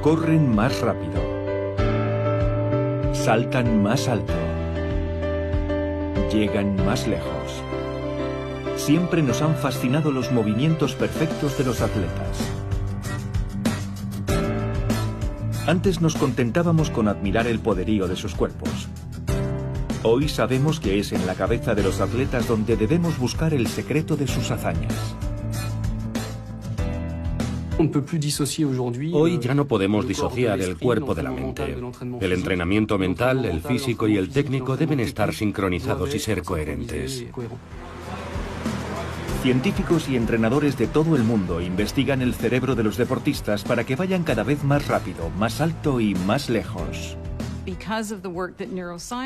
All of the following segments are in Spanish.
Corren más rápido. Saltan más alto. Llegan más lejos. Siempre nos han fascinado los movimientos perfectos de los atletas. Antes nos contentábamos con admirar el poderío de sus cuerpos. Hoy sabemos que es en la cabeza de los atletas donde debemos buscar el secreto de sus hazañas. Hoy ya no podemos disociar el cuerpo de la mente. El entrenamiento mental, el físico y el técnico deben estar sincronizados y ser coherentes. Científicos y entrenadores de todo el mundo investigan el cerebro de los deportistas para que vayan cada vez más rápido, más alto y más lejos.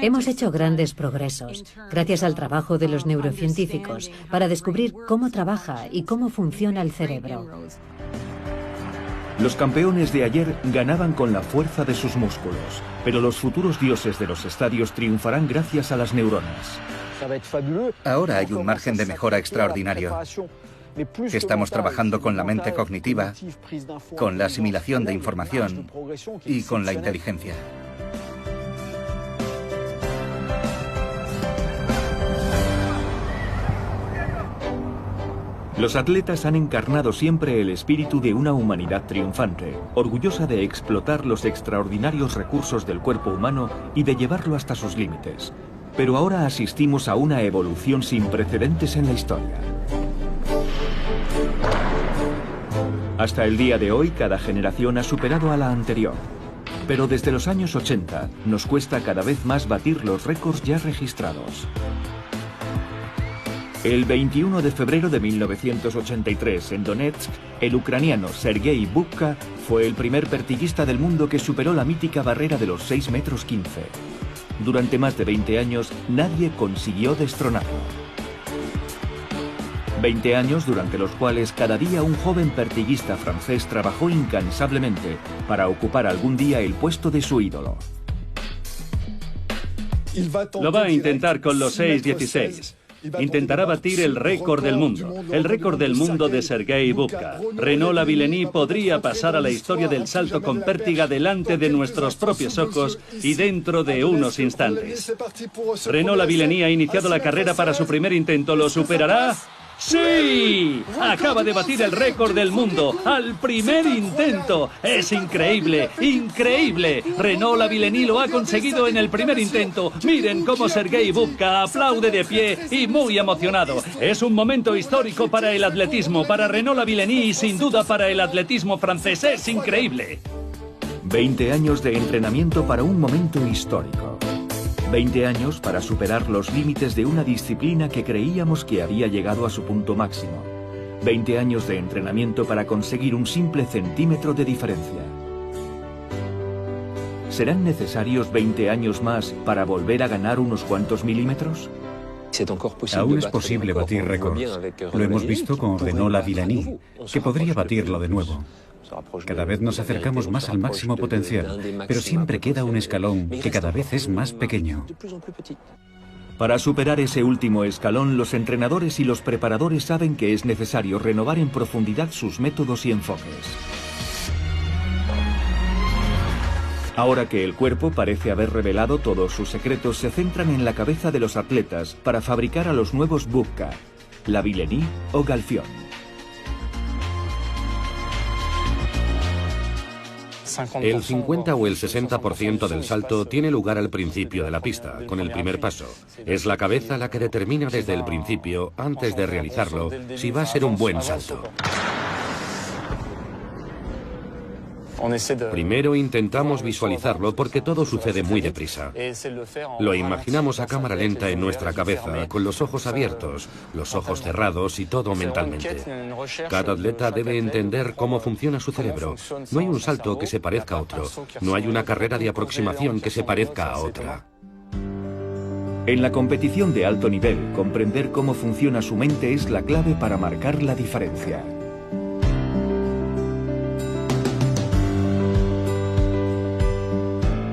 Hemos hecho grandes progresos, gracias al trabajo de los neurocientíficos, para descubrir cómo trabaja y cómo funciona el cerebro. Los campeones de ayer ganaban con la fuerza de sus músculos, pero los futuros dioses de los estadios triunfarán gracias a las neuronas. Ahora hay un margen de mejora extraordinario. Estamos trabajando con la mente cognitiva, con la asimilación de información y con la inteligencia. Los atletas han encarnado siempre el espíritu de una humanidad triunfante, orgullosa de explotar los extraordinarios recursos del cuerpo humano y de llevarlo hasta sus límites. Pero ahora asistimos a una evolución sin precedentes en la historia. Hasta el día de hoy, cada generación ha superado a la anterior. Pero desde los años 80 nos cuesta cada vez más batir los récords ya registrados. El 21 de febrero de 1983, en Donetsk, el ucraniano Sergei Bubka fue el primer pertiguista del mundo que superó la mítica barrera de los 6,15 metros. Durante más de 20 años, nadie consiguió destronarlo. 20 años durante los cuales cada día un joven pertiguista francés trabajó incansablemente para ocupar algún día el puesto de su ídolo. Lo va a intentar con los 6,16. Intentará batir el récord del mundo de Sergei Bubka. Renaud Lavillenie podría pasar a la historia del salto con pértiga delante de nuestros propios ojos y dentro de unos instantes. Renaud Lavillenie ha iniciado la carrera para su primer intento. ¿Lo superará? ¡Sí! Acaba de batir el récord del mundo al primer intento. ¡Es increíble! ¡Increíble! Renaud Lavillenie lo ha conseguido en el primer intento. Miren cómo Sergei Bubka aplaude de pie y muy emocionado. Es un momento histórico para el atletismo, para Renaud Lavillenie y sin duda para el atletismo francés. ¡Es increíble! 20 años de entrenamiento para un momento histórico. 20 años para superar los límites de una disciplina que creíamos que había llegado a su punto máximo. 20 años de entrenamiento para conseguir un simple centímetro de diferencia. ¿Serán necesarios 20 años más para volver a ganar unos cuantos milímetros? Aún es posible batir récords. Lo hemos visto con Renaud Lavillenie, que podría batirlo de nuevo. Cada vez nos acercamos más al máximo potencial, pero siempre queda un escalón que cada vez es más pequeño. Para superar ese último escalón, los entrenadores y los preparadores saben que es necesario renovar en profundidad sus métodos y enfoques. Ahora que el cuerpo parece haber revelado todos sus secretos, se centran en la cabeza de los atletas para fabricar a los nuevos Bubka, Lavillenie o Galfion. El 50 o el 60% del salto tiene lugar al principio de la pista, con el primer paso. Es la cabeza la que determina desde el principio, antes de realizarlo, si va a ser un buen salto. Primero intentamos visualizarlo porque todo sucede muy deprisa. Lo imaginamos a cámara lenta en nuestra cabeza, con los ojos abiertos, los ojos cerrados y todo mentalmente. Cada atleta debe entender cómo funciona su cerebro. No hay un salto que se parezca a otro. No hay una carrera de aproximación que se parezca a otra. En la competición de alto nivel, comprender cómo funciona su mente es la clave para marcar la diferencia.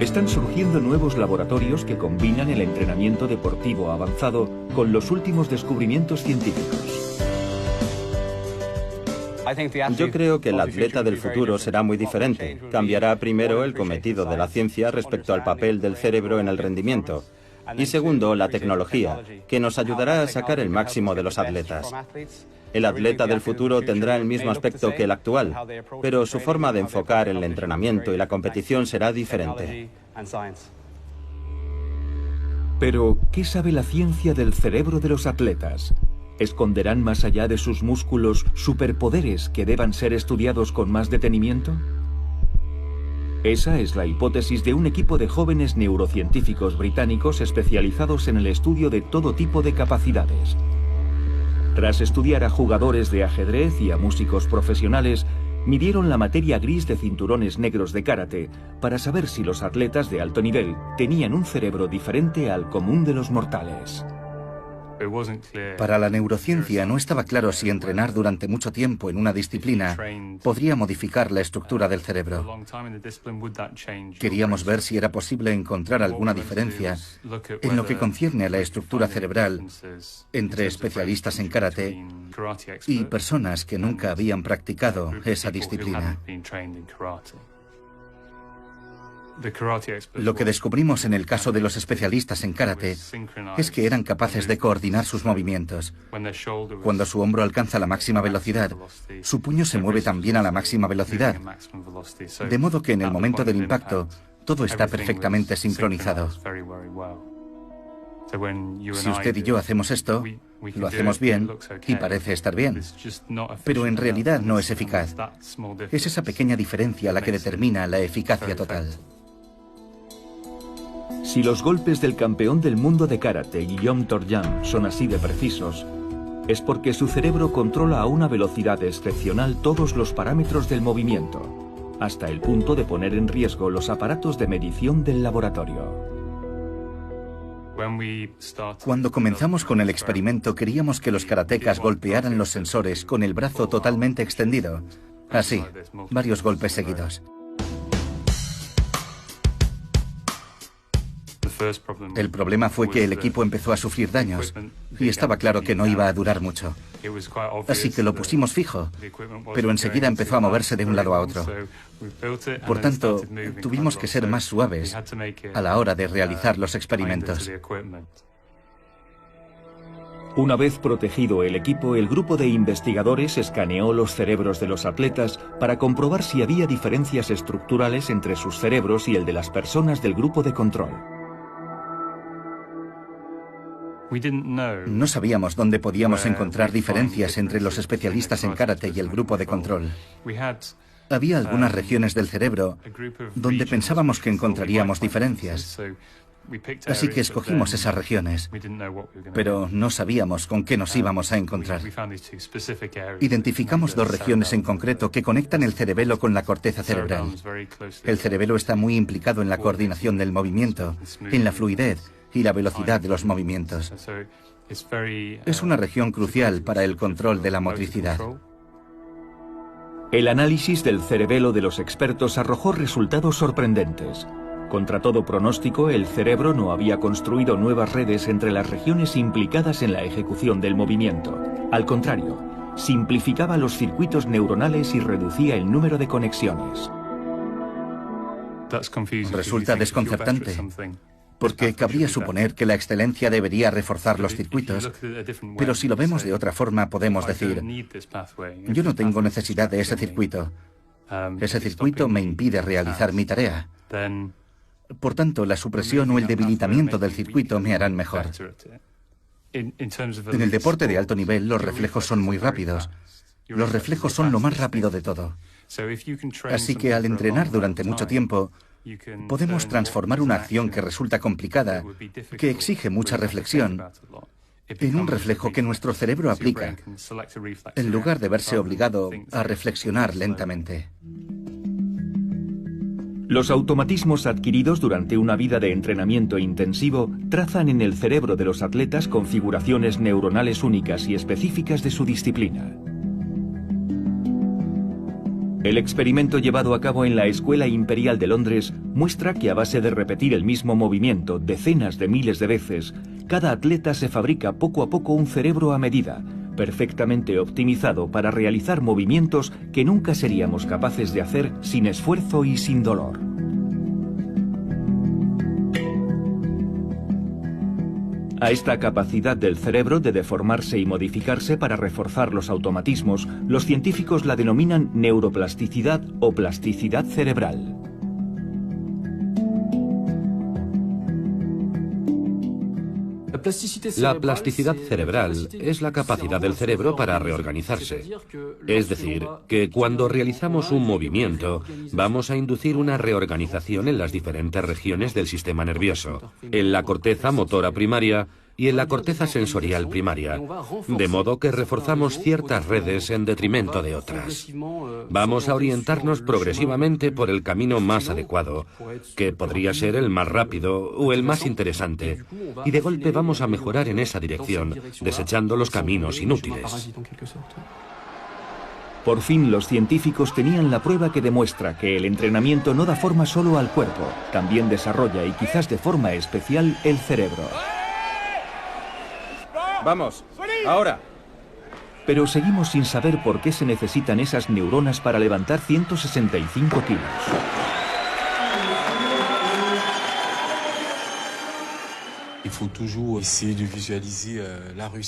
Están surgiendo nuevos laboratorios que combinan el entrenamiento deportivo avanzado con los últimos descubrimientos científicos. Yo creo que el atleta del futuro será muy diferente. Cambiará primero el cometido de la ciencia respecto al papel del cerebro en el rendimiento. Y segundo, la tecnología, que nos ayudará a sacar el máximo de los atletas. El atleta del futuro tendrá el mismo aspecto que el actual, pero su forma de enfocar el entrenamiento y la competición será diferente. Pero, ¿qué sabe la ciencia del cerebro de los atletas? ¿Esconderán más allá de sus músculos superpoderes que deban ser estudiados con más detenimiento? Esa es la hipótesis de un equipo de jóvenes neurocientíficos británicos especializados en el estudio de todo tipo de capacidades. Tras estudiar a jugadores de ajedrez y a músicos profesionales, midieron la materia gris de cinturones negros de karate para saber si los atletas de alto nivel tenían un cerebro diferente al común de los mortales. Para la neurociencia no estaba claro si entrenar durante mucho tiempo en una disciplina podría modificar la estructura del cerebro. Queríamos ver si era posible encontrar alguna diferencia en lo que concierne a la estructura cerebral entre especialistas en karate y personas que nunca habían practicado esa disciplina. Lo que descubrimos en el caso de los especialistas en karate es que eran capaces de coordinar sus movimientos. Cuando su hombro alcanza la máxima velocidad, su puño se mueve también a la máxima velocidad, de modo que en el momento del impacto todo está perfectamente sincronizado. Si usted y yo hacemos esto, lo hacemos bien y parece estar bien, pero en realidad no es eficaz. Es esa pequeña diferencia la que determina la eficacia total. Si los golpes del campeón del mundo de karate, Guillaume Torjan, son así de precisos, es porque su cerebro controla a una velocidad excepcional todos los parámetros del movimiento, hasta el punto de poner en riesgo los aparatos de medición del laboratorio. Cuando comenzamos con el experimento, queríamos que los karatecas golpearan los sensores con el brazo totalmente extendido, así, varios golpes seguidos. El problema fue que el equipo empezó a sufrir daños y estaba claro que no iba a durar mucho. Así que lo pusimos fijo, pero enseguida empezó a moverse de un lado a otro. Por tanto, tuvimos que ser más suaves a la hora de realizar los experimentos. Una vez protegido el equipo, el grupo de investigadores escaneó los cerebros de los atletas para comprobar si había diferencias estructurales entre sus cerebros y el de las personas del grupo de control. No sabíamos dónde podíamos encontrar diferencias entre los especialistas en karate y el grupo de control. Había algunas regiones del cerebro donde pensábamos que encontraríamos diferencias. Así que escogimos esas regiones, pero no sabíamos con qué nos íbamos a encontrar. Identificamos dos regiones en concreto que conectan el cerebelo con la corteza cerebral. El cerebelo está muy implicado en la coordinación del movimiento, en la fluidez y la velocidad de los movimientos. Es una región crucial para el control de la motricidad. El análisis del cerebelo de los expertos arrojó resultados sorprendentes. Contra todo pronóstico, el cerebro no había construido nuevas redes entre las regiones implicadas en la ejecución del movimiento. Al contrario, simplificaba los circuitos neuronales y reducía el número de conexiones. Resulta desconcertante, porque cabría suponer que la excelencia debería reforzar los circuitos, pero si lo vemos de otra forma podemos decir, yo no tengo necesidad de ese circuito. Ese circuito me impide realizar mi tarea. Por tanto, la supresión o el debilitamiento del circuito me harán mejor. En el deporte de alto nivel, los reflejos son muy rápidos. Los reflejos son lo más rápido de todo. Así que al entrenar durante mucho tiempo, podemos transformar una acción que resulta complicada, que exige mucha reflexión, en un reflejo que nuestro cerebro aplica, en lugar de verse obligado a reflexionar lentamente. Los automatismos adquiridos durante una vida de entrenamiento intensivo trazan en el cerebro de los atletas configuraciones neuronales únicas y específicas de su disciplina. El experimento llevado a cabo en la Escuela Imperial de Londres muestra que a base de repetir el mismo movimiento decenas de miles de veces, cada atleta se fabrica poco a poco un cerebro a medida, perfectamente optimizado para realizar movimientos que nunca seríamos capaces de hacer sin esfuerzo y sin dolor. A esta capacidad del cerebro de deformarse y modificarse para reforzar los automatismos, los científicos la denominan neuroplasticidad o plasticidad cerebral. La plasticidad cerebral es la capacidad del cerebro para reorganizarse. Es decir, que cuando realizamos un movimiento, vamos a inducir una reorganización en las diferentes regiones del sistema nervioso, en la corteza motora primaria y en la corteza sensorial primaria, de modo que reforzamos ciertas redes en detrimento de otras. Vamos a orientarnos progresivamente por el camino más adecuado, que podría ser el más rápido o el más interesante, y de golpe vamos a mejorar en esa dirección, desechando los caminos inútiles. Por fin los científicos tenían la prueba que demuestra que el entrenamiento no da forma solo al cuerpo, también desarrolla y quizás de forma especial el cerebro. ¡Vamos! ¡Ahora! Pero seguimos sin saber por qué se necesitan esas neuronas para levantar 165 kilos.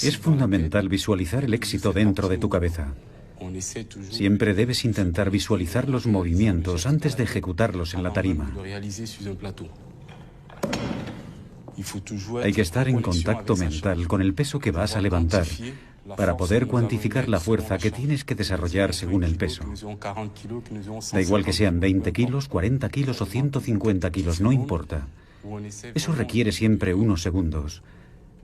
Es fundamental visualizar el éxito dentro de tu cabeza. Siempre debes intentar visualizar los movimientos antes de ejecutarlos en la tarima. Hay que estar en contacto mental con el peso que vas a levantar para poder cuantificar la fuerza que tienes que desarrollar según el peso. Da igual que sean 20 kilos, 40 kilos o 150 kilos, no importa. Eso requiere siempre unos segundos,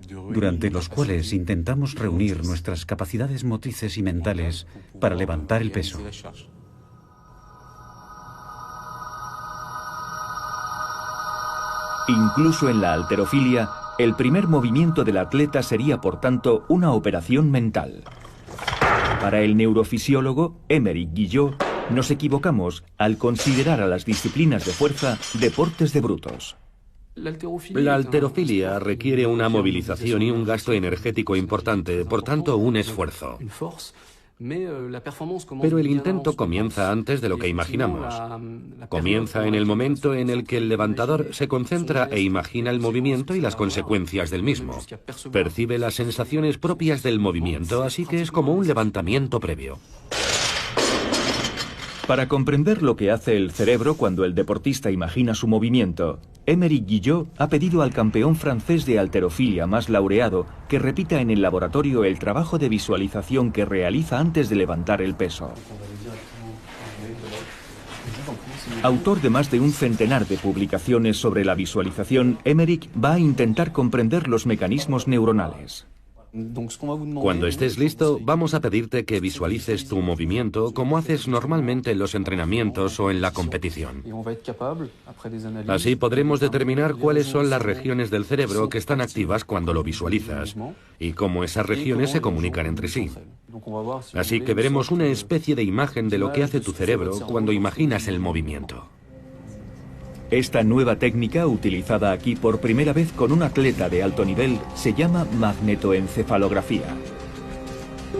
durante los cuales intentamos reunir nuestras capacidades motrices y mentales para levantar el peso. Incluso en la halterofilia, el primer movimiento del atleta sería, por tanto, una operación mental. Para el neurofisiólogo Émeric Guillot, nos equivocamos al considerar a las disciplinas de fuerza deportes de brutos. La halterofilia requiere una movilización y un gasto energético importante, por tanto, un esfuerzo. Pero el intento comienza antes de lo que imaginamos. Comienza en el momento en el que el levantador se concentra e imagina el movimiento y las consecuencias del mismo. Percibe las sensaciones propias del movimiento, así que es como un levantamiento previo. Para comprender lo que hace el cerebro cuando el deportista imagina su movimiento, Émeric Guillot ha pedido al campeón francés de halterofilia más laureado que repita en el laboratorio el trabajo de visualización que realiza antes de levantar el peso. Autor de más de un centenar de publicaciones sobre la visualización, Émeric va a intentar comprender los mecanismos neuronales. Cuando estés listo, vamos a pedirte que visualices tu movimiento como haces normalmente en los entrenamientos o en la competición. Así podremos determinar cuáles son las regiones del cerebro que están activas cuando lo visualizas y cómo esas regiones se comunican entre sí. Así que veremos una especie de imagen de lo que hace tu cerebro cuando imaginas el movimiento. Esta nueva técnica, utilizada aquí por primera vez con un atleta de alto nivel, se llama magnetoencefalografía.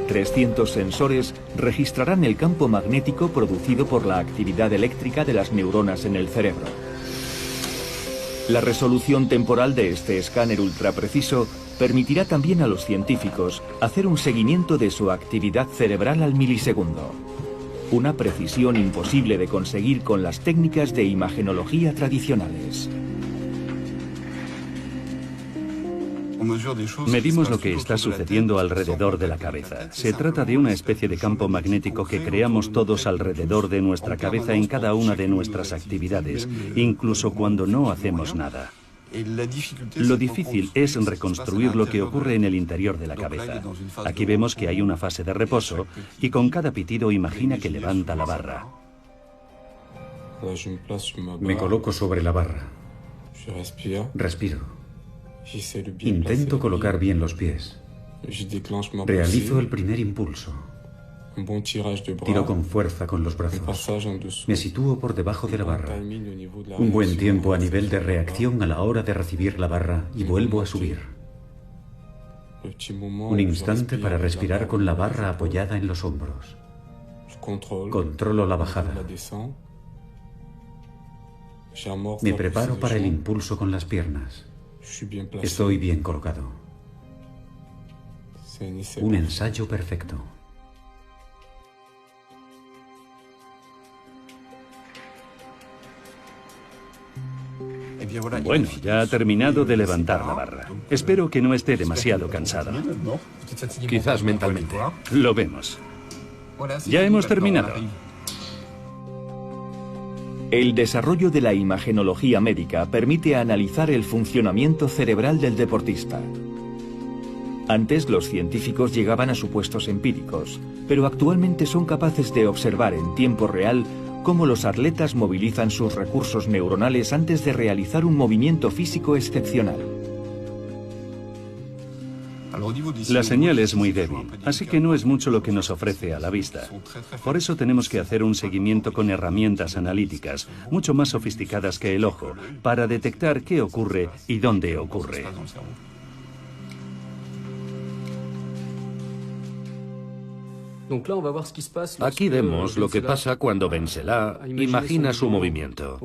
300 sensores registrarán el campo magnético producido por la actividad eléctrica de las neuronas en el cerebro. La resolución temporal de este escáner ultrapreciso permitirá también a los científicos hacer un seguimiento de su actividad cerebral al milisegundo. Una precisión imposible de conseguir con las técnicas de imagenología tradicionales. Medimos lo que está sucediendo alrededor de la cabeza. Se trata de una especie de campo magnético que creamos todos alrededor de nuestra cabeza en cada una de nuestras actividades, incluso cuando no hacemos nada. Lo difícil es reconstruir lo que ocurre en el interior de la cabeza. Aquí vemos que hay una fase de reposo y con cada pitido imagina que levanta la barra. Me coloco sobre la barra. Respiro. Intento colocar bien los pies. Realizo el primer impulso. Tiro con fuerza con los brazos. Me sitúo por debajo de la barra. Un buen tiempo a nivel de reacción a la hora de recibir la barra y vuelvo a subir. Un instante para respirar con la barra apoyada en los hombros. Controlo la bajada. Me preparo para el impulso con las piernas. Estoy bien colocado. Un ensayo perfecto. Bueno, ya ha terminado de levantar la barra. Espero que no esté demasiado cansado. Quizás mentalmente. Lo vemos. Ya hemos terminado. El desarrollo de la imagenología médica permite analizar el funcionamiento cerebral del deportista. Antes los científicos llegaban a supuestos empíricos, pero actualmente son capaces de observar en tiempo real cómo los atletas movilizan sus recursos neuronales antes de realizar un movimiento físico excepcional. La señal es muy débil, así que no es mucho lo que nos ofrece a la vista. Por eso tenemos que hacer un seguimiento con herramientas analíticas, mucho más sofisticadas que el ojo, para detectar qué ocurre y dónde ocurre. Aquí vemos lo que pasa cuando Benselá imagina su movimiento.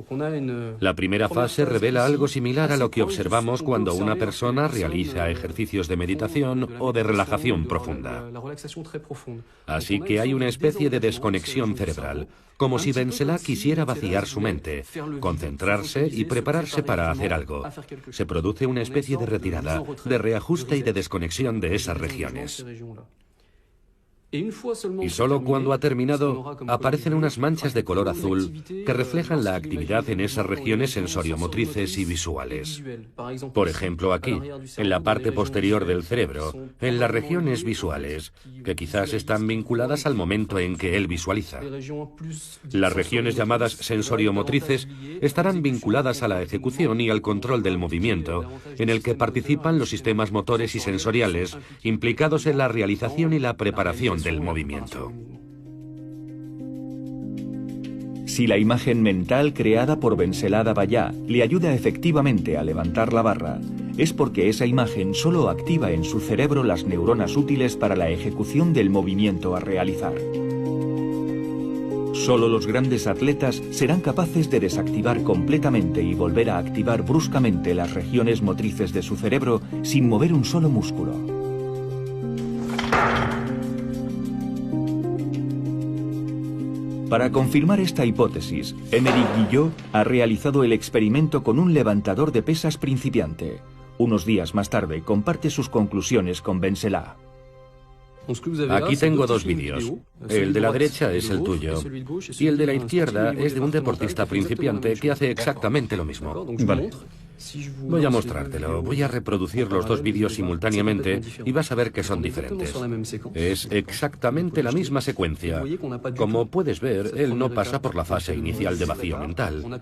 La primera fase revela algo similar a lo que observamos cuando una persona realiza ejercicios de meditación o de relajación profunda. Así que hay una especie de desconexión cerebral, como si Benselá quisiera vaciar su mente, concentrarse y prepararse para hacer algo. Se produce una especie de retirada, de reajuste y de desconexión de esas regiones. Y solo cuando ha terminado, aparecen unas manchas de color azul que reflejan la actividad en esas regiones sensoriomotrices y visuales. Por ejemplo, aquí, en la parte posterior del cerebro, en las regiones visuales, que quizás están vinculadas al momento en que él visualiza. Las regiones llamadas sensoriomotrices estarán vinculadas a la ejecución y al control del movimiento, en el que participan los sistemas motores y sensoriales implicados en la realización y la preparación del movimiento. Si la imagen mental creada por Benselá Davallá le ayuda efectivamente a levantar la barra, es porque esa imagen solo activa en su cerebro las neuronas útiles para la ejecución del movimiento a realizar. Solo los grandes atletas serán capaces de desactivar completamente y volver a activar bruscamente las regiones motrices de su cerebro sin mover un solo músculo. Para confirmar esta hipótesis, Émeric Guillot ha realizado el experimento con un levantador de pesas principiante. Unos días más tarde comparte sus conclusiones con Benselá. Aquí tengo dos vídeos. El de la derecha es el tuyo y el de la izquierda es de un deportista principiante que hace exactamente lo mismo. Vale. Voy a mostrártelo. Voy a reproducir los dos vídeos simultáneamente y vas a ver que son diferentes. Es exactamente la misma secuencia. Como puedes ver, él no pasa por la fase inicial de vacío mental.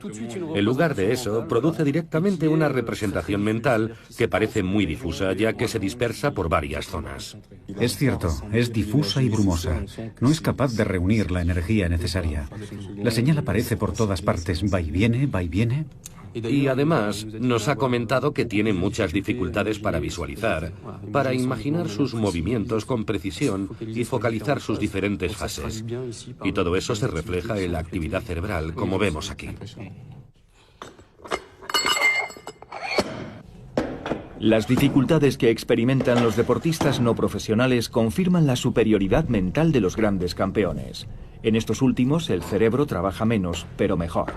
En lugar de eso, produce directamente una representación mental que parece muy difusa, ya que se dispersa por varias zonas. Es cierto, es difusa y brumosa. No es capaz de reunir la energía necesaria. La señal aparece por todas partes, va y viene, va y viene. Y además nos ha comentado que tiene muchas dificultades para visualizar, para imaginar sus movimientos con precisión y focalizar sus diferentes fases. Y todo eso se refleja en la actividad cerebral, como vemos aquí. Las dificultades que experimentan los deportistas no profesionales confirman la superioridad mental de los grandes campeones. En estos últimos, el cerebro trabaja menos, pero mejor.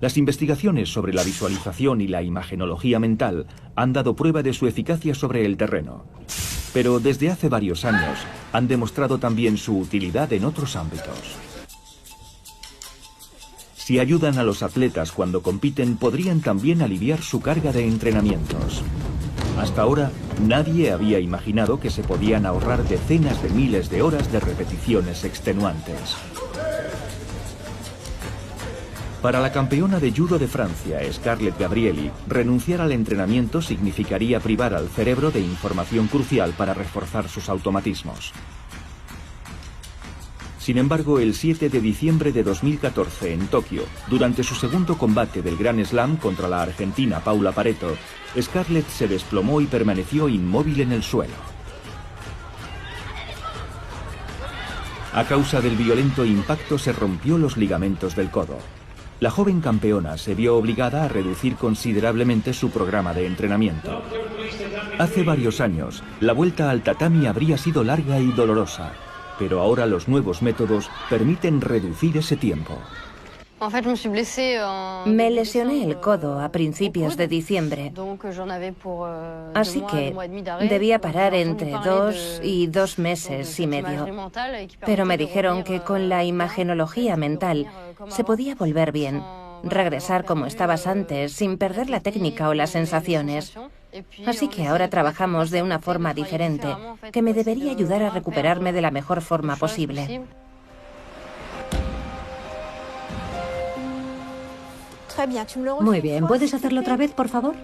Las investigaciones sobre la visualización y la imagenología mental han dado prueba de su eficacia sobre el terreno. Pero desde hace varios años han demostrado también su utilidad en otros ámbitos. Si ayudan a los atletas cuando compiten, podrían también aliviar su carga de entrenamientos. Hasta ahora, nadie había imaginado que se podían ahorrar decenas de miles de horas de repeticiones extenuantes. Para la campeona de judo de Francia, Scarlett Gabrieli, renunciar al entrenamiento significaría privar al cerebro de información crucial para reforzar sus automatismos. Sin embargo, el 7 de diciembre de 2014, en Tokio, durante su segundo combate del Grand Slam contra la argentina Paula Pareto, Scarlett se desplomó y permaneció inmóvil en el suelo. A causa del violento impacto se rompió los ligamentos del codo. La joven campeona se vio obligada a reducir considerablemente su programa de entrenamiento. Hace varios años, la vuelta al tatami habría sido larga y dolorosa, pero ahora los nuevos métodos permiten reducir ese tiempo. Me lesioné el codo a principios de diciembre, así que debía parar entre 2 y 2 meses y medio. Pero me dijeron que con la imagenología mental se podía volver bien, regresar como estabas antes sin perder la técnica o las sensaciones. Así que ahora trabajamos de una forma diferente, que me debería ayudar a recuperarme de la mejor forma posible. Muy bien, ¿puedes hacerlo otra vez, por favor?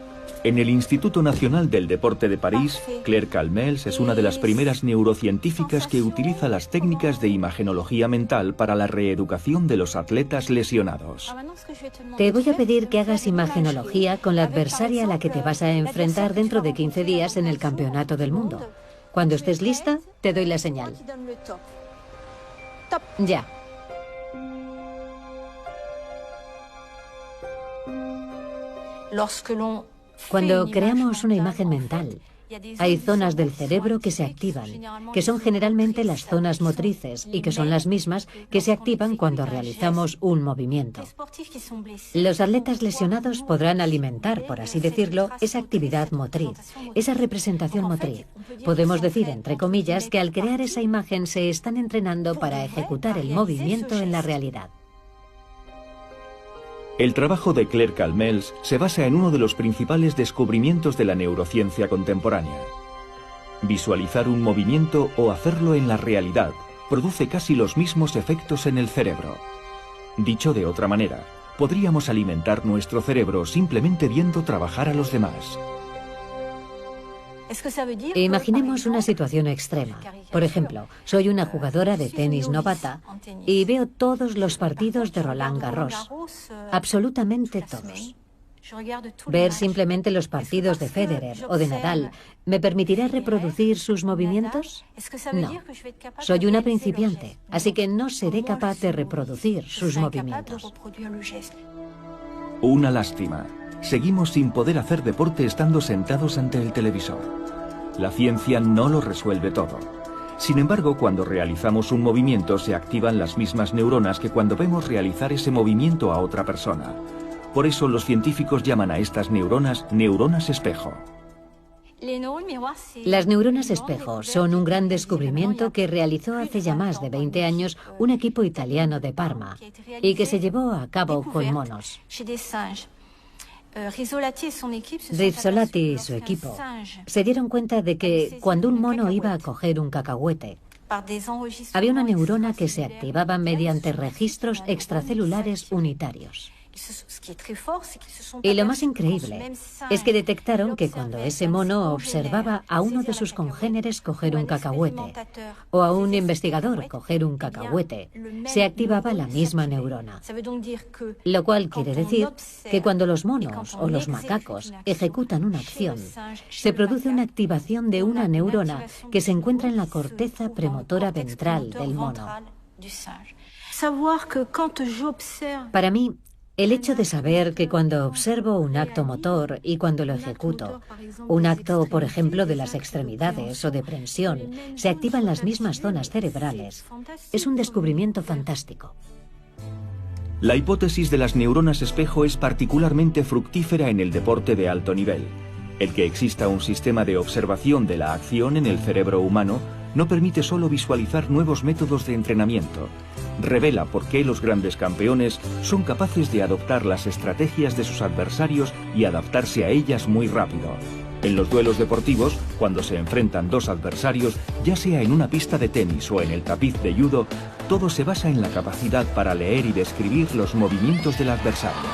En el Instituto Nacional del Deporte de París, Claire Calmels es una de las primeras neurocientíficas que utiliza las técnicas de imagenología mental para la reeducación de los atletas lesionados. Te voy a pedir que hagas imagenología con la adversaria a la que te vas a enfrentar dentro de 15 días en el Campeonato del Mundo. Cuando estés lista, te doy la señal. Ya. Cuando creamos una imagen mental, hay zonas del cerebro que se activan, que son generalmente las zonas motrices y que son las mismas que se activan cuando realizamos un movimiento. Los atletas lesionados podrán alimentar, por así decirlo, esa actividad motriz, esa representación motriz. Podemos decir, entre comillas, que al crear esa imagen se están entrenando para ejecutar el movimiento en la realidad. El trabajo de Claire Calmels se basa en uno de los principales descubrimientos de la neurociencia contemporánea. Visualizar un movimiento o hacerlo en la realidad produce casi los mismos efectos en el cerebro. Dicho de otra manera, podríamos alimentar nuestro cerebro simplemente viendo trabajar a los demás. Imaginemos una situación extrema. Por ejemplo, soy una jugadora de tenis novata y veo todos los partidos de Roland Garros. Absolutamente todos. Ver simplemente los partidos de Federer o de Nadal, ¿me permitirá reproducir sus movimientos? No. Soy una principiante, así que no seré capaz de reproducir sus movimientos. Una lástima. Seguimos sin poder hacer deporte estando sentados ante el televisor. La ciencia no lo resuelve todo. Sin embargo, cuando realizamos un movimiento se activan las mismas neuronas que cuando vemos realizar ese movimiento a otra persona. Por eso los científicos llaman a estas neuronas neuronas espejo. Las neuronas espejo son un gran descubrimiento que realizó hace ya más de 20 años un equipo italiano de Parma y que se llevó a cabo con monos. Rizzolatti y su equipo se dieron cuenta de que cuando un mono iba a coger un cacahuete, había una neurona que se activaba mediante registros extracelulares unitarios. Y lo más increíble es que detectaron que cuando ese mono observaba a uno de sus congéneres coger un cacahuete o a un investigador coger un cacahuete, se activaba la misma neurona. Lo cual quiere decir que cuando los monos o los macacos ejecutan una acción, se produce una activación de una neurona que se encuentra en la corteza premotora ventral del mono. Para mí, el hecho de saber que cuando observo un acto motor y cuando lo ejecuto, un acto, por ejemplo, de las extremidades o de prensión, se activan las mismas zonas cerebrales, es un descubrimiento fantástico. La hipótesis de las neuronas espejo es particularmente fructífera en el deporte de alto nivel. El que exista un sistema de observación de la acción en el cerebro humano no permite solo visualizar nuevos métodos de entrenamiento. Revela por qué los grandes campeones son capaces de adoptar las estrategias de sus adversarios y adaptarse a ellas muy rápido. En los duelos deportivos, cuando se enfrentan dos adversarios, ya sea en una pista de tenis o en el tapiz de judo, todo se basa en la capacidad para leer y describir los movimientos del adversario.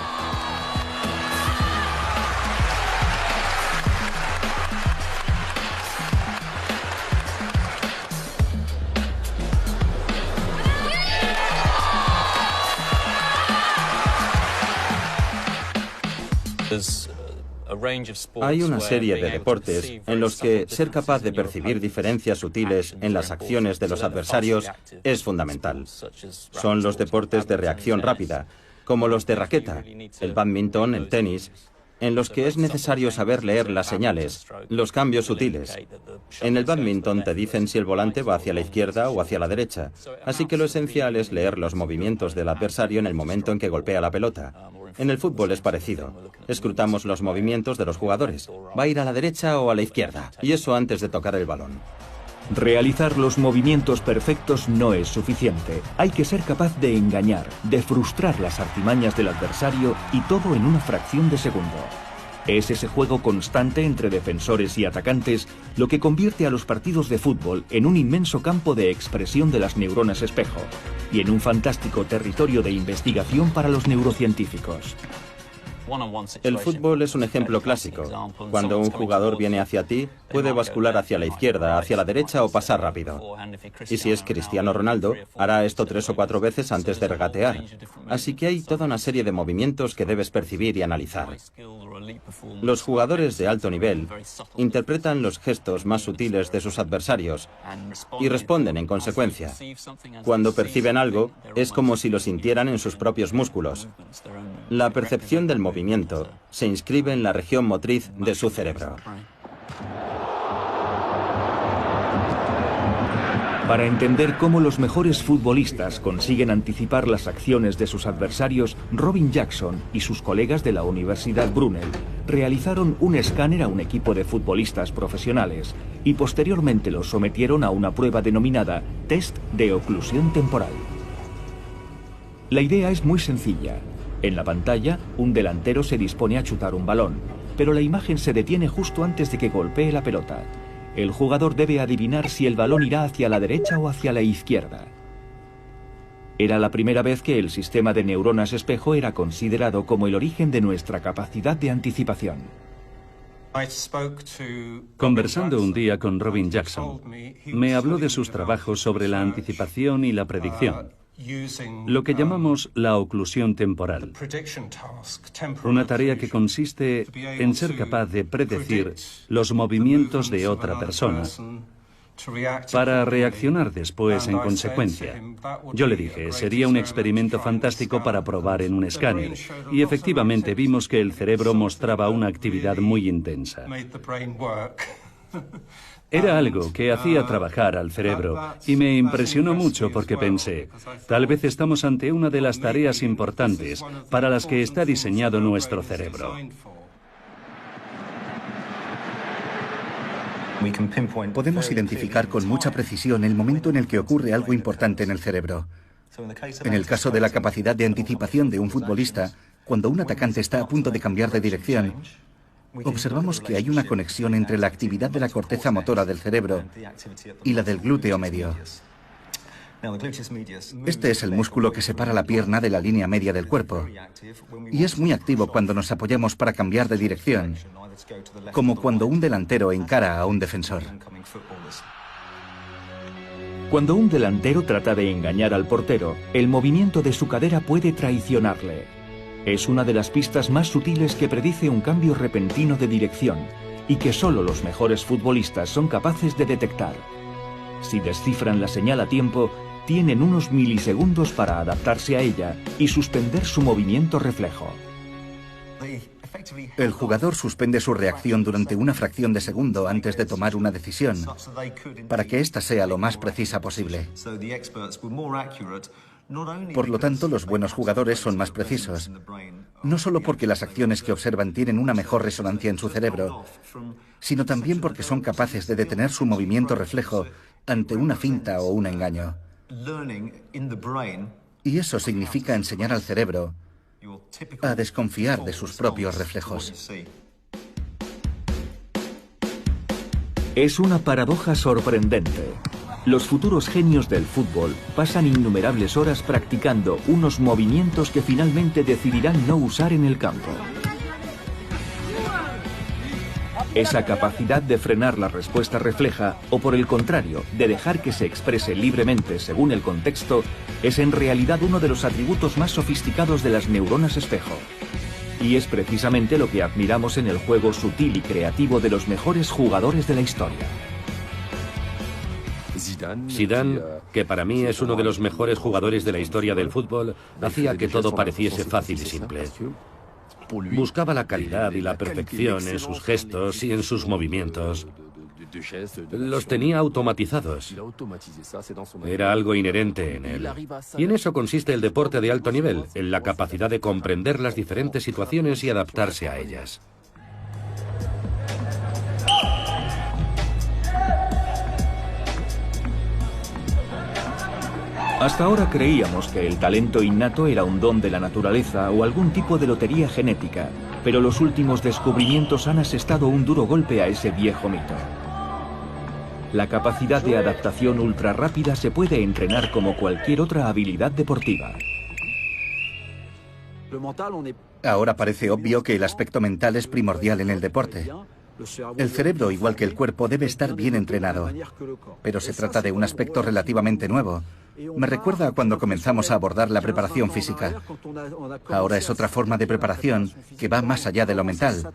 Hay una serie de deportes en los que ser capaz de percibir diferencias sutiles en las acciones de los adversarios es fundamental. Son los deportes de reacción rápida, como los de raqueta, el bádminton, el tenis, en los que es necesario saber leer las señales, los cambios sutiles. En el bádminton te dicen si el volante va hacia la izquierda o hacia la derecha, así que lo esencial es leer los movimientos del adversario en el momento en que golpea la pelota. En el fútbol es parecido. Escrutamos los movimientos de los jugadores. ¿Va a ir a la derecha o a la izquierda? Y eso antes de tocar el balón. Realizar los movimientos perfectos no es suficiente. Hay que ser capaz de engañar, de frustrar las artimañas del adversario y todo en una fracción de segundo. Es ese juego constante entre defensores y atacantes lo que convierte a los partidos de fútbol en un inmenso campo de expresión de las neuronas espejo y en un fantástico territorio de investigación para los neurocientíficos. El fútbol es un ejemplo clásico. Cuando un jugador viene hacia ti, puede bascular hacia la izquierda, hacia la derecha o pasar rápido. Y si es Cristiano Ronaldo, hará esto 3 o 4 veces antes de regatear. Así que hay toda una serie de movimientos que debes percibir y analizar. Los jugadores de alto nivel interpretan los gestos más sutiles de sus adversarios y responden en consecuencia. Cuando perciben algo, es como si lo sintieran en sus propios músculos. La percepción del movimiento se inscribe en la región motriz de su cerebro. Para entender cómo los mejores futbolistas consiguen anticipar las acciones de sus adversarios, Robin Jackson y sus colegas de la Universidad Brunel realizaron un escáner a un equipo de futbolistas profesionales y posteriormente los sometieron a una prueba denominada test de oclusión temporal. La idea es muy sencilla. En la pantalla, un delantero se dispone a chutar un balón, pero la imagen se detiene justo antes de que golpee la pelota. El jugador debe adivinar si el balón irá hacia la derecha o hacia la izquierda. Era la primera vez que el sistema de neuronas espejo era considerado como el origen de nuestra capacidad de anticipación. Conversando un día con Robin Jackson, me habló de sus trabajos sobre la anticipación y la predicción, lo que llamamos la oclusión temporal. Una tarea que consiste en ser capaz de predecir los movimientos de otra persona para reaccionar después en consecuencia. Yo le dije, sería un experimento fantástico para probar en un escáner, y efectivamente vimos que el cerebro mostraba una actividad muy intensa. Era algo que hacía trabajar al cerebro y me impresionó mucho porque pensé, tal vez estamos ante una de las tareas importantes para las que está diseñado nuestro cerebro. Podemos identificar con mucha precisión el momento en el que ocurre algo importante en el cerebro. En el caso de la capacidad de anticipación de un futbolista, cuando un atacante está a punto de cambiar de dirección, observamos que hay una conexión entre la actividad de la corteza motora del cerebro y la del glúteo medio. Este es el músculo que separa la pierna de la línea media del cuerpo y es muy activo cuando nos apoyamos para cambiar de dirección, como cuando un delantero encara a un defensor. Cuando un delantero trata de engañar al portero, el movimiento de su cadera puede traicionarle. Es una de las pistas más sutiles que predice un cambio repentino de dirección y que solo los mejores futbolistas son capaces de detectar. Si descifran la señal a tiempo, tienen unos milisegundos para adaptarse a ella y suspender su movimiento reflejo. El jugador suspende su reacción durante una fracción de segundo antes de tomar una decisión, para que ésta sea lo más precisa posible. Por lo tanto, los buenos jugadores son más precisos, no solo porque las acciones que observan tienen una mejor resonancia en su cerebro, sino también porque son capaces de detener su movimiento reflejo ante una finta o un engaño. Y eso significa enseñar al cerebro a desconfiar de sus propios reflejos. Es una paradoja sorprendente. Los futuros genios del fútbol pasan innumerables horas practicando unos movimientos que finalmente decidirán no usar en el campo. Esa capacidad de frenar la respuesta refleja, o por el contrario, de dejar que se exprese libremente según el contexto, es en realidad uno de los atributos más sofisticados de las neuronas espejo. Y es precisamente lo que admiramos en el juego sutil y creativo de los mejores jugadores de la historia. Zidane, que para mí es uno de los mejores jugadores de la historia del fútbol, hacía que todo pareciese fácil y simple. Buscaba la calidad y la perfección en sus gestos y en sus movimientos. Los tenía automatizados. Era algo inherente en él. Y en eso consiste el deporte de alto nivel, en la capacidad de comprender las diferentes situaciones y adaptarse a ellas. Hasta ahora creíamos que el talento innato era un don de la naturaleza o algún tipo de lotería genética, pero los últimos descubrimientos han asestado un duro golpe a ese viejo mito. La capacidad de adaptación ultra rápida se puede entrenar como cualquier otra habilidad deportiva. Ahora parece obvio que el aspecto mental es primordial en el deporte. El cerebro, igual que el cuerpo, debe estar bien entrenado, pero se trata de un aspecto relativamente nuevo. Me recuerda a cuando comenzamos a abordar la preparación física. Ahora es otra forma de preparación que va más allá de lo mental.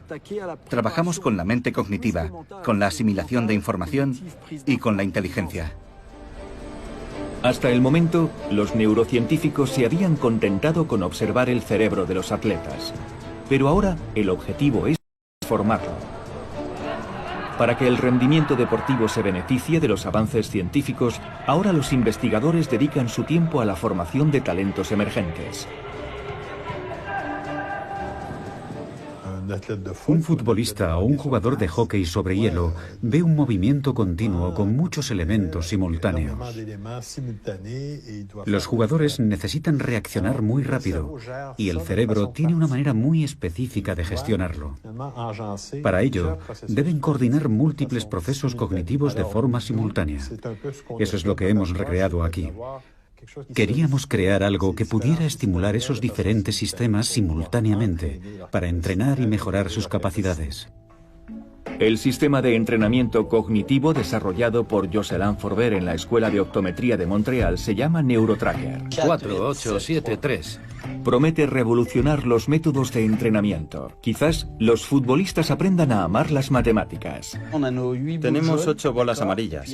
Trabajamos con la mente cognitiva, con la asimilación de información y con la inteligencia. Hasta el momento, los neurocientíficos se habían contentado con observar el cerebro de los atletas, pero ahora el objetivo es formarlo. Para que el rendimiento deportivo se beneficie de los avances científicos, ahora los investigadores dedican su tiempo a la formación de talentos emergentes. Un futbolista o un jugador de hóquey sobre hielo ve un movimiento continuo con muchos elementos simultáneos. Los jugadores necesitan reaccionar muy rápido y el cerebro tiene una manera muy específica de gestionarlo. Para ello, deben coordinar múltiples procesos cognitivos de forma simultánea. Eso es lo que hemos recreado aquí. Queríamos crear algo que pudiera estimular esos diferentes sistemas simultáneamente para entrenar y mejorar sus capacidades. El sistema de entrenamiento cognitivo desarrollado por Jocelyn Forbert en la Escuela de Optometría de Montreal se llama NeuroTracker. 4873. Promete revolucionar los métodos de entrenamiento. Quizás los futbolistas aprendan a amar las matemáticas. Tenemos 8 bolas amarillas.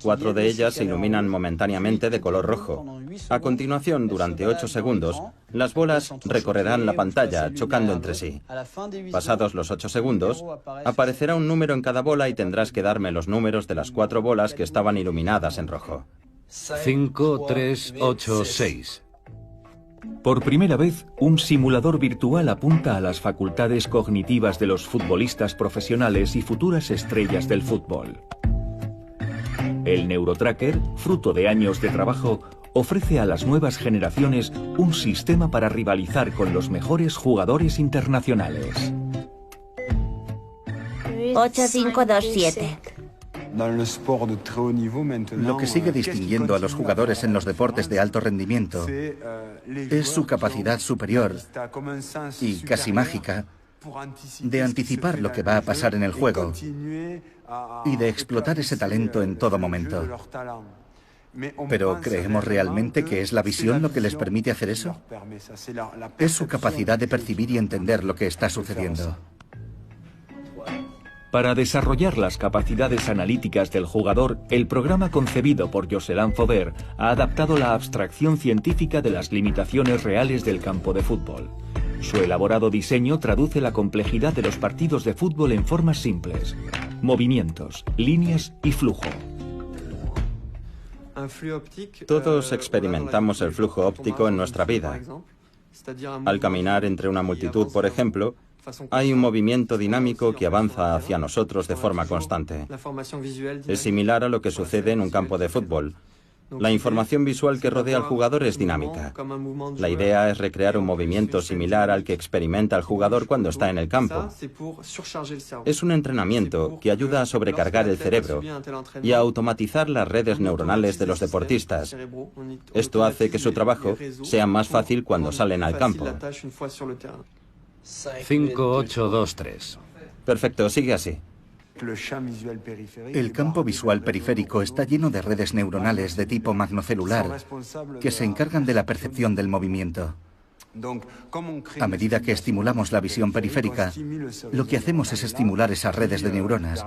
4 de ellas se iluminan momentáneamente de color rojo. A continuación, durante 8 segundos, las bolas recorrerán la pantalla chocando entre sí. Pasados los 8 segundos, aparecerá un número en cada bola y tendrás que darme los números de las 4 bolas que estaban iluminadas en rojo. 5386. Por primera vez, un simulador virtual apunta a las facultades cognitivas de los futbolistas profesionales y futuras estrellas del fútbol. El NeuroTracker, fruto de años de trabajo, ofrece a las nuevas generaciones un sistema para rivalizar con los mejores jugadores internacionales. 8527. Lo que sigue distinguiendo a los jugadores en los deportes de alto rendimiento es su capacidad superior y casi mágica de anticipar lo que va a pasar en el juego y de explotar ese talento en todo momento. ¿Pero creemos realmente que es la visión lo que les permite hacer eso? Es su capacidad de percibir y entender lo que está sucediendo. Para desarrollar las capacidades analíticas del jugador, el programa concebido por Jocelyn Forbert ha adaptado la abstracción científica de las limitaciones reales del campo de fútbol. Su elaborado diseño traduce la complejidad de los partidos de fútbol en formas simples: movimientos, líneas y flujo. Todos experimentamos el flujo óptico en nuestra vida. Al caminar entre una multitud, por ejemplo, hay un movimiento dinámico que avanza hacia nosotros de forma constante. Es similar a lo que sucede en un campo de fútbol. La información visual que rodea al jugador es dinámica. La idea es recrear un movimiento similar al que experimenta el jugador cuando está en el campo. Es un entrenamiento que ayuda a sobrecargar el cerebro y a automatizar las redes neuronales de los deportistas. Esto hace que su trabajo sea más fácil cuando salen al campo. 5823. Perfecto, sigue así. El campo visual periférico está lleno de redes neuronales de tipo magnocelular que se encargan de la percepción del movimiento. A medida que estimulamos la visión periférica, lo que hacemos es estimular esas redes de neuronas,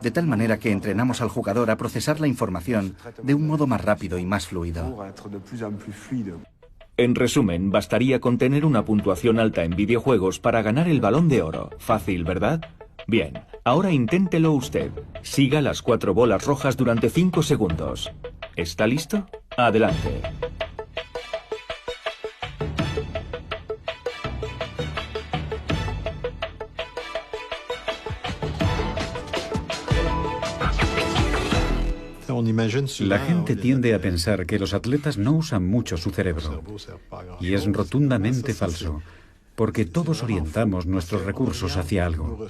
de tal manera que entrenamos al jugador a procesar la información de un modo más rápido y más fluido. En resumen, bastaría con tener una puntuación alta en videojuegos para ganar el Balón de Oro. Fácil, ¿verdad? Bien, ahora inténtelo usted. Siga las 4 bolas rojas durante 5 segundos. ¿Está listo? Adelante. La gente tiende a pensar que los atletas no usan mucho su cerebro. Y es rotundamente falso, porque todos orientamos nuestros recursos hacia algo.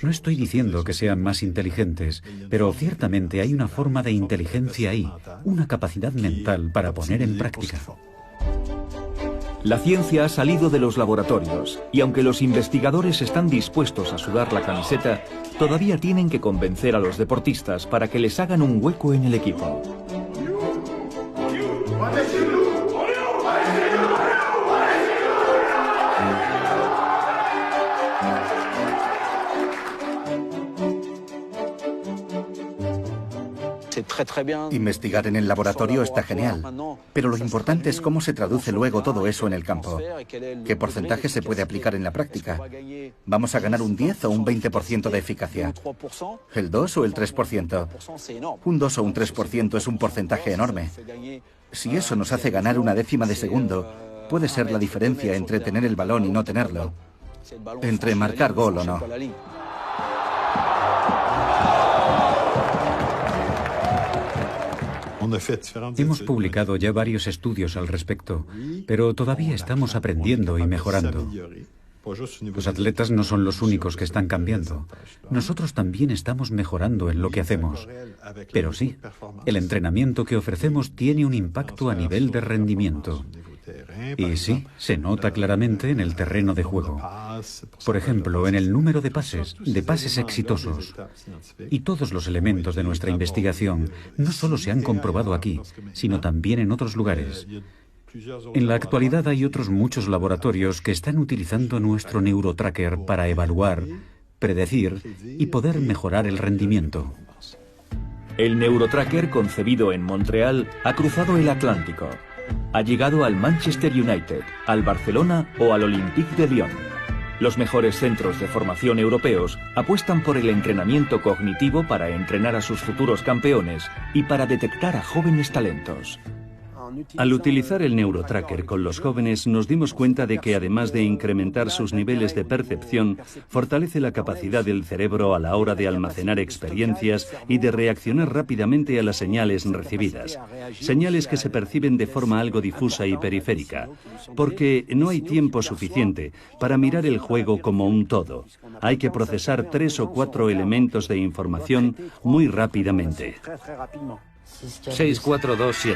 No estoy diciendo que sean más inteligentes, pero ciertamente hay una forma de inteligencia ahí, una capacidad mental para poner en práctica. La ciencia ha salido de los laboratorios y aunque los investigadores están dispuestos a sudar la camiseta, todavía tienen que convencer a los deportistas para que les hagan un hueco en el equipo. Investigar en el laboratorio está genial, pero lo importante es cómo se traduce luego todo eso en el campo. ¿Qué porcentaje se puede aplicar en la práctica? ¿Vamos a ganar un 10 o un 20% de eficacia? ¿El 2 o el 3%? Un 2 o un 3% es un porcentaje enorme. Si eso nos hace ganar una décima de segundo, puede ser la diferencia entre tener el balón y no tenerlo, entre marcar gol o no. Hemos publicado ya varios estudios al respecto, pero todavía estamos aprendiendo y mejorando. Los atletas no son los únicos que están cambiando. Nosotros también estamos mejorando en lo que hacemos. Pero sí, el entrenamiento que ofrecemos tiene un impacto a nivel de rendimiento. Y sí, se nota claramente en el terreno de juego. Por ejemplo, en el número de pases exitosos. Y todos los elementos de nuestra investigación no solo se han comprobado aquí, sino también en otros lugares. En la actualidad hay otros muchos laboratorios que están utilizando nuestro NeuroTracker para evaluar, predecir y poder mejorar el rendimiento. El NeuroTracker, concebido en Montreal, ha cruzado el Atlántico. Ha llegado al Manchester United, al Barcelona o al Olympique de Lyon. Los mejores centros de formación europeos apuestan por el entrenamiento cognitivo para entrenar a sus futuros campeones y para detectar a jóvenes talentos. Al utilizar el NeuroTracker con los jóvenes nos dimos cuenta de que además de incrementar sus niveles de percepción, fortalece la capacidad del cerebro a la hora de almacenar experiencias y de reaccionar rápidamente a las señales recibidas. Señales que se perciben de forma algo difusa y periférica, porque no hay tiempo suficiente para mirar el juego como un todo. Hay que procesar 3 o 4 elementos de información muy rápidamente. 6-4-2-7.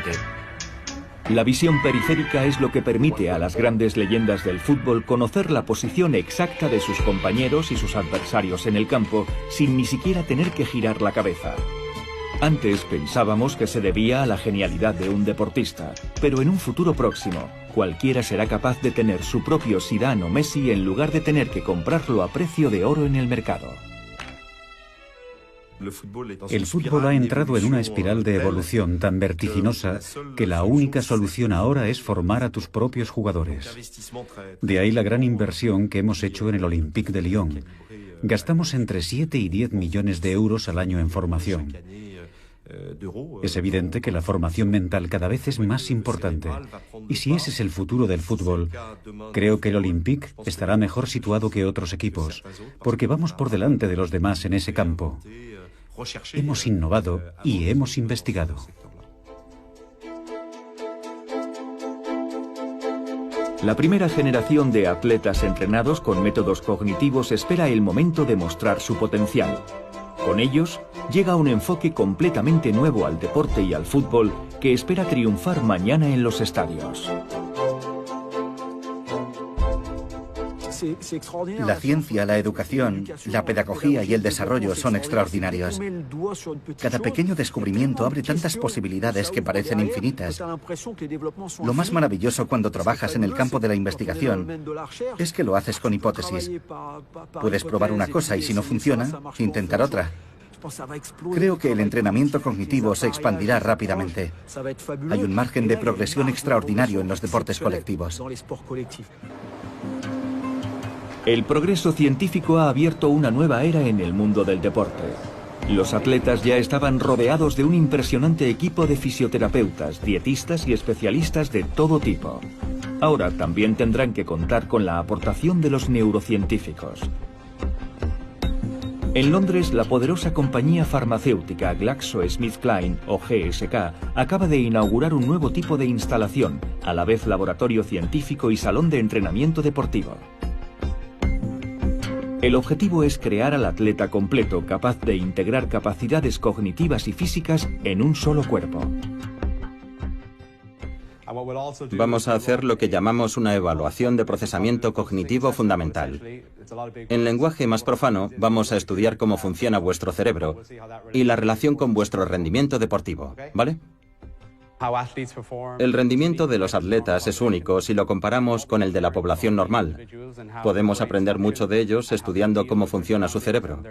La visión periférica es lo que permite a las grandes leyendas del fútbol conocer la posición exacta de sus compañeros y sus adversarios en el campo sin ni siquiera tener que girar la cabeza. Antes pensábamos que se debía a la genialidad de un deportista, pero en un futuro próximo, cualquiera será capaz de tener su propio Zidane o Messi en lugar de tener que comprarlo a precio de oro en el mercado. El fútbol ha entrado en una espiral de evolución tan vertiginosa que la única solución ahora es formar a tus propios jugadores. De ahí la gran inversión que hemos hecho en el Olympique de Lyon. Gastamos entre 7 y 10 millones de euros al año en formación. Es evidente que la formación mental cada vez es más importante. Y si ese es el futuro del fútbol, creo que el Olympique estará mejor situado que otros equipos, porque vamos por delante de los demás en ese campo. Hemos innovado y hemos investigado. La primera generación de atletas entrenados con métodos cognitivos espera el momento de mostrar su potencial. Con ellos, llega un enfoque completamente nuevo al deporte y al fútbol que espera triunfar mañana en los estadios. La ciencia, la educación, la pedagogía y el desarrollo son extraordinarios. Cada pequeño descubrimiento abre tantas posibilidades que parecen infinitas. Lo más maravilloso cuando trabajas en el campo de la investigación es que lo haces con hipótesis. Puedes probar una cosa y si no funciona, intentar otra. Creo que el entrenamiento cognitivo se expandirá rápidamente. Hay un margen de progresión extraordinario en los deportes colectivos. El progreso científico ha abierto una nueva era en el mundo del deporte. Los atletas ya estaban rodeados de un impresionante equipo de fisioterapeutas, dietistas y especialistas de todo tipo. Ahora también tendrán que contar con la aportación de los neurocientíficos. En Londres, la poderosa compañía farmacéutica GlaxoSmithKline, o GSK, acaba de inaugurar un nuevo tipo de instalación, a la vez laboratorio científico y salón de entrenamiento deportivo. El objetivo es crear al atleta completo, capaz de integrar capacidades cognitivas y físicas en un solo cuerpo. Vamos a hacer lo que llamamos una evaluación de procesamiento cognitivo fundamental. En lenguaje más profano, vamos a estudiar cómo funciona vuestro cerebro y la relación con vuestro rendimiento deportivo, ¿vale? El rendimiento de los atletas es único si lo comparamos con el de la población normal. Podemos aprender mucho de ellos estudiando cómo funciona su cerebro.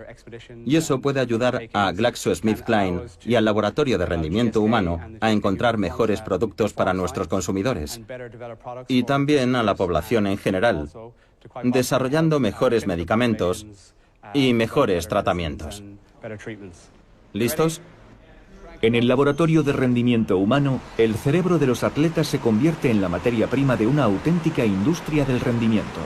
Y eso puede ayudar a GlaxoSmithKline y al Laboratorio de Rendimiento Humano a encontrar mejores productos para nuestros consumidores. Y también a la población en general, desarrollando mejores medicamentos y mejores tratamientos. ¿Listos? En el laboratorio de rendimiento humano, el cerebro de los atletas se convierte en la materia prima de una auténtica industria del rendimiento.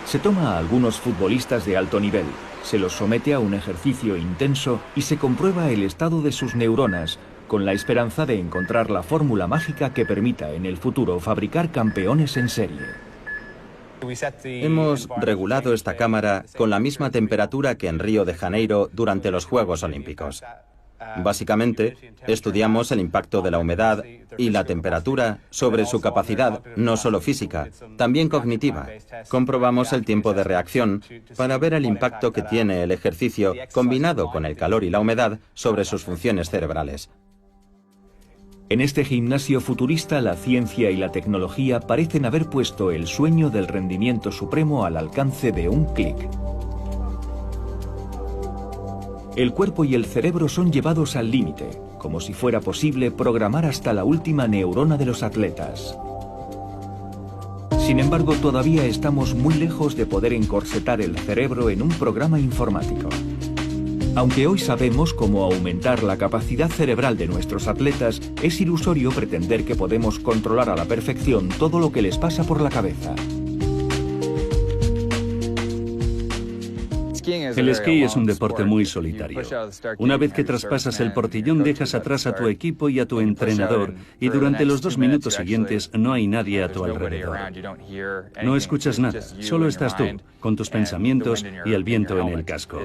Se toma a algunos futbolistas de alto nivel, se los somete a un ejercicio intenso y se comprueba el estado de sus neuronas, con la esperanza de encontrar la fórmula mágica que permita en el futuro fabricar campeones en serie. Hemos regulado esta cámara con la misma temperatura que en Río de Janeiro durante los Juegos Olímpicos. Básicamente, estudiamos el impacto de la humedad y la temperatura sobre su capacidad, no solo física, también cognitiva. Comprobamos el tiempo de reacción para ver el impacto que tiene el ejercicio combinado con el calor y la humedad sobre sus funciones cerebrales. En este gimnasio futurista, la ciencia y la tecnología parecen haber puesto el sueño del rendimiento supremo al alcance de un clic. El cuerpo y el cerebro son llevados al límite, como si fuera posible programar hasta la última neurona de los atletas. Sin embargo, todavía estamos muy lejos de poder encorsetar el cerebro en un programa informático. Aunque hoy sabemos cómo aumentar la capacidad cerebral de nuestros atletas, es ilusorio pretender que podemos controlar a la perfección todo lo que les pasa por la cabeza. El esquí es un deporte muy solitario. Una vez que traspasas el portillón, dejas atrás a tu equipo y a tu entrenador, y durante los 2 minutos siguientes no hay nadie a tu alrededor. No escuchas nada, solo estás tú, con tus pensamientos y el viento en el casco.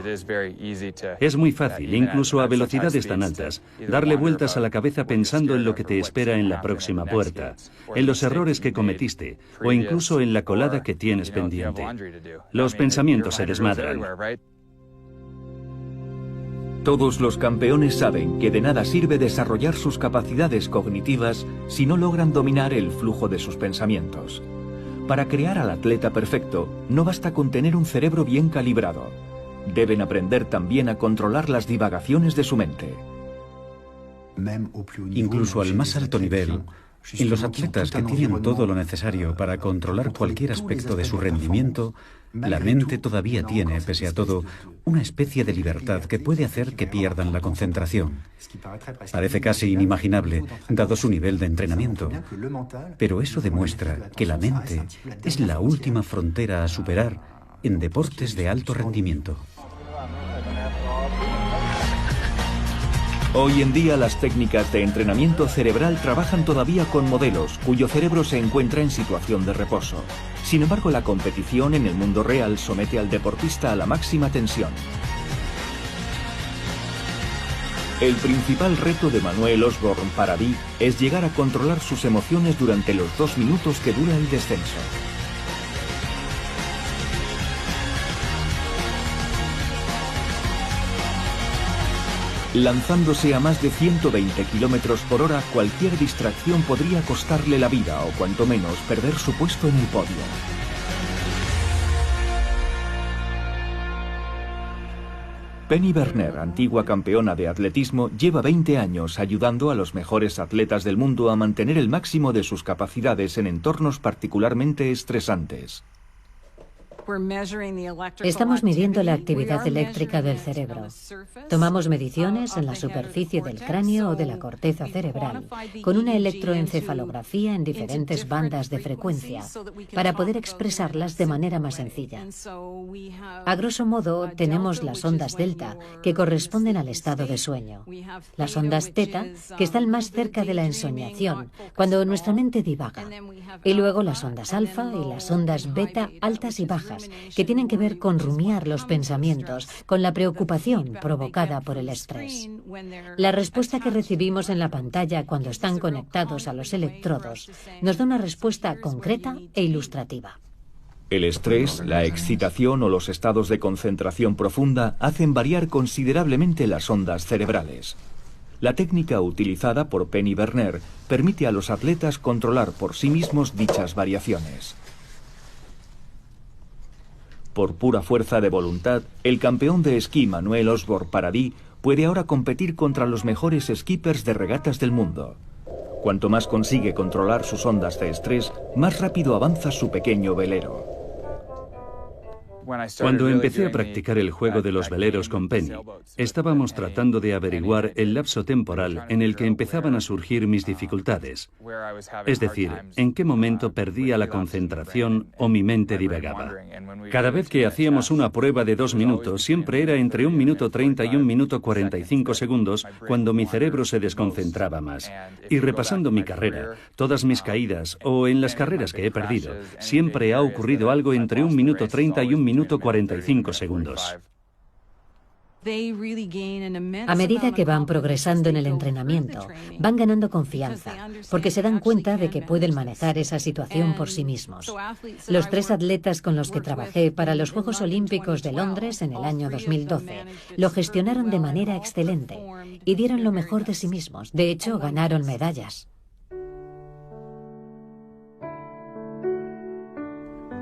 Es muy fácil, incluso a velocidades tan altas, darle vueltas a la cabeza pensando en lo que te espera en la próxima puerta, en los errores que cometiste, o incluso en la colada que tienes pendiente. Los pensamientos se desmadran. Todos los campeones saben que de nada sirve desarrollar sus capacidades cognitivas si no logran dominar el flujo de sus pensamientos. Para crear al atleta perfecto, no basta con tener un cerebro bien calibrado. Deben aprender también a controlar las divagaciones de su mente. Incluso al más alto nivel, en los atletas que tienen todo lo necesario para controlar cualquier aspecto de su rendimiento, la mente todavía tiene, pese a todo, una especie de libertad que puede hacer que pierdan la concentración. Parece casi inimaginable, dado su nivel de entrenamiento. Pero eso demuestra que la mente es la última frontera a superar en deportes de alto rendimiento. Hoy en día las técnicas de entrenamiento cerebral trabajan todavía con modelos cuyo cerebro se encuentra en situación de reposo. Sin embargo, la competición en el mundo real somete al deportista a la máxima tensión. El principal reto de Manuel Osborne Paradis es llegar a controlar sus emociones durante los 2 minutos que dura el descenso. Lanzándose a más de 120 kilómetros por hora, cualquier distracción podría costarle la vida o, cuanto menos, perder su puesto en el podio. Penny Berner, antigua campeona de atletismo, lleva 20 años ayudando a los mejores atletas del mundo a mantener el máximo de sus capacidades en entornos particularmente estresantes. Estamos midiendo la actividad eléctrica del cerebro. Tomamos mediciones en la superficie del cráneo o de la corteza cerebral con una electroencefalografía en diferentes bandas de frecuencia para poder expresarlas de manera más sencilla. A grosso modo, tenemos las ondas delta, que corresponden al estado de sueño, las ondas teta, que están más cerca de la ensoñación, cuando nuestra mente divaga, y luego las ondas alfa y las ondas beta altas y bajas, que tienen que ver con rumiar los pensamientos, con la preocupación provocada por el estrés. La respuesta que recibimos en la pantalla cuando están conectados a los electrodos nos da una respuesta concreta e ilustrativa. El estrés, la excitación o los estados de concentración profunda hacen variar considerablemente las ondas cerebrales. La técnica utilizada por Penny Berner permite a los atletas controlar por sí mismos dichas variaciones. Por pura fuerza de voluntad, el campeón de esquí Manuel Osborne Paradis puede ahora competir contra los mejores skippers de regatas del mundo. Cuanto más consigue controlar sus ondas de estrés, más rápido avanza su pequeño velero. Cuando empecé a practicar el juego de los veleros con Penny, estábamos tratando de averiguar el lapso temporal en el que empezaban a surgir mis dificultades. Es decir, en qué momento perdía la concentración o mi mente divagaba. Cada vez que hacíamos una prueba de 2 minutos, siempre era entre 1 minuto 30 y 1 minuto 45 segundos cuando mi cerebro se desconcentraba más. Y repasando mi carrera, todas mis caídas o en las carreras que he perdido, siempre ha ocurrido algo entre 1 minuto 30 y 1 minuto 45 segundos. A medida que van progresando en el entrenamiento, van ganando confianza, porque se dan cuenta de que pueden manejar esa situación por sí mismos. Los 3 atletas con los que trabajé para los Juegos Olímpicos de Londres en el año 2012 lo gestionaron de manera excelente y dieron lo mejor de sí mismos. De hecho, ganaron medallas.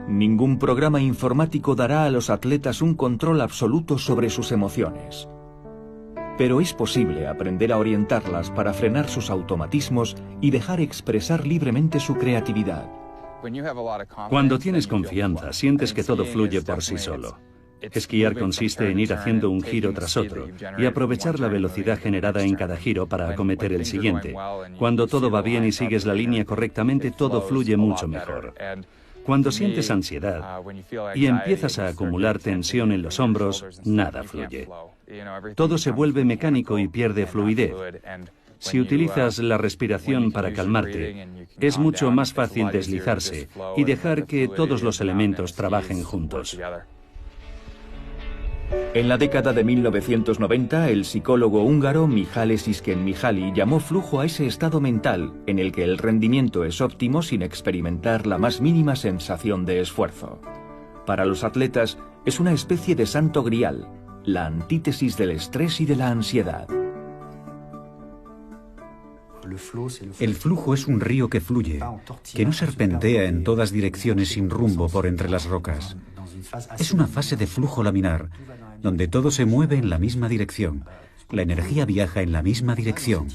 Ningún programa informático dará a los atletas un control absoluto sobre sus emociones. Pero es posible aprender a orientarlas para frenar sus automatismos y dejar expresar libremente su creatividad. Cuando tienes confianza, sientes que todo fluye por sí solo. Esquiar consiste en ir haciendo un giro tras otro y aprovechar la velocidad generada en cada giro para acometer el siguiente. Cuando todo va bien y sigues la línea correctamente, todo fluye mucho mejor. Cuando sientes ansiedad y empiezas a acumular tensión en los hombros, nada fluye. Todo se vuelve mecánico y pierde fluidez. Si utilizas la respiración para calmarte, es mucho más fácil deslizarse y dejar que todos los elementos trabajen juntos. En la década de 1990, el psicólogo húngaro Mihaly Csikszentmihalyi llamó flujo a ese estado mental en el que el rendimiento es óptimo sin experimentar la más mínima sensación de esfuerzo. Para los atletas, es una especie de santo grial, la antítesis del estrés y de la ansiedad. El flujo es un río que fluye, que no serpentea en todas direcciones sin rumbo por entre las rocas. Es una fase de flujo laminar, donde todo se mueve en la misma dirección. La energía viaja en la misma dirección.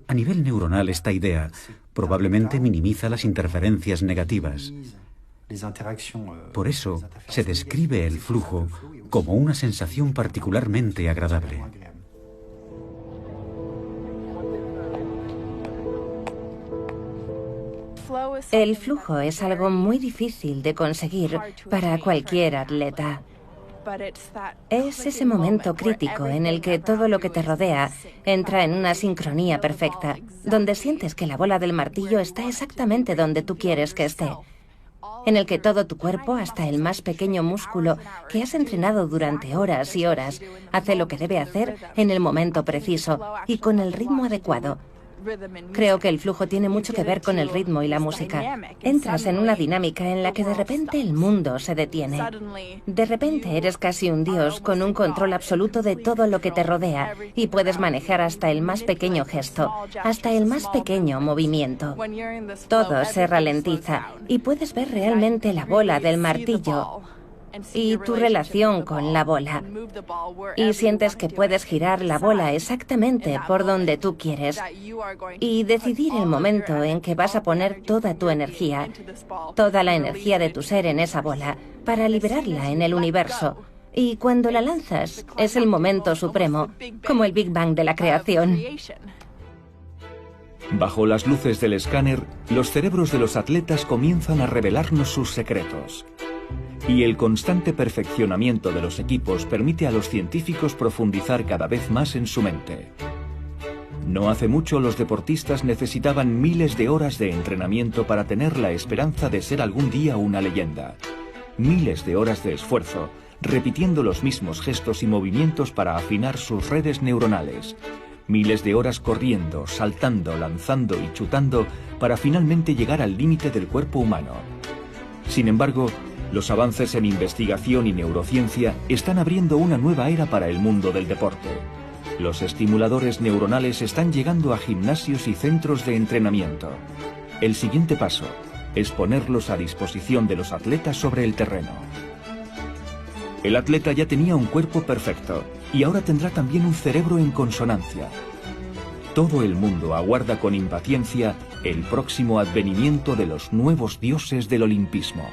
A nivel neuronal, esta idea probablemente minimiza las interferencias negativas. Por eso, se describe el flujo como una sensación particularmente agradable. El flujo es algo muy difícil de conseguir para cualquier atleta. Es ese momento crítico en el que todo lo que te rodea entra en una sincronía perfecta, donde sientes que la bola del martillo está exactamente donde tú quieres que esté, en el que todo tu cuerpo, hasta el más pequeño músculo que has entrenado durante horas y horas, hace lo que debe hacer en el momento preciso y con el ritmo adecuado. Creo que el flujo tiene mucho que ver con el ritmo y la música. Entras en una dinámica en la que de repente el mundo se detiene. De repente eres casi un dios con un control absoluto de todo lo que te rodea y puedes manejar hasta el más pequeño gesto, hasta el más pequeño movimiento. Todo se ralentiza y puedes ver realmente la bola del martillo y tu relación con la bola. Y sientes que puedes girar la bola exactamente por donde tú quieres y decidir el momento en que vas a poner toda tu energía, toda la energía de tu ser en esa bola, para liberarla en el universo. Y cuando la lanzas, es el momento supremo, como el Big Bang de la creación. Bajo las luces del escáner, los cerebros de los atletas comienzan a revelarnos sus secretos. Y el constante perfeccionamiento de los equipos permite a los científicos profundizar cada vez más en su mente. No hace mucho los deportistas necesitaban miles de horas de entrenamiento para tener la esperanza de ser algún día una leyenda. Miles de horas de esfuerzo, repitiendo los mismos gestos y movimientos para afinar sus redes neuronales. Miles de horas corriendo, saltando, lanzando y chutando para finalmente llegar al límite del cuerpo humano. Sin embargo, los avances en investigación y neurociencia están abriendo una nueva era para el mundo del deporte. Los estimuladores neuronales están llegando a gimnasios y centros de entrenamiento. El siguiente paso es ponerlos a disposición de los atletas sobre el terreno. El atleta ya tenía un cuerpo perfecto y ahora tendrá también un cerebro en consonancia. Todo el mundo aguarda con impaciencia el próximo advenimiento de los nuevos dioses del olimpismo.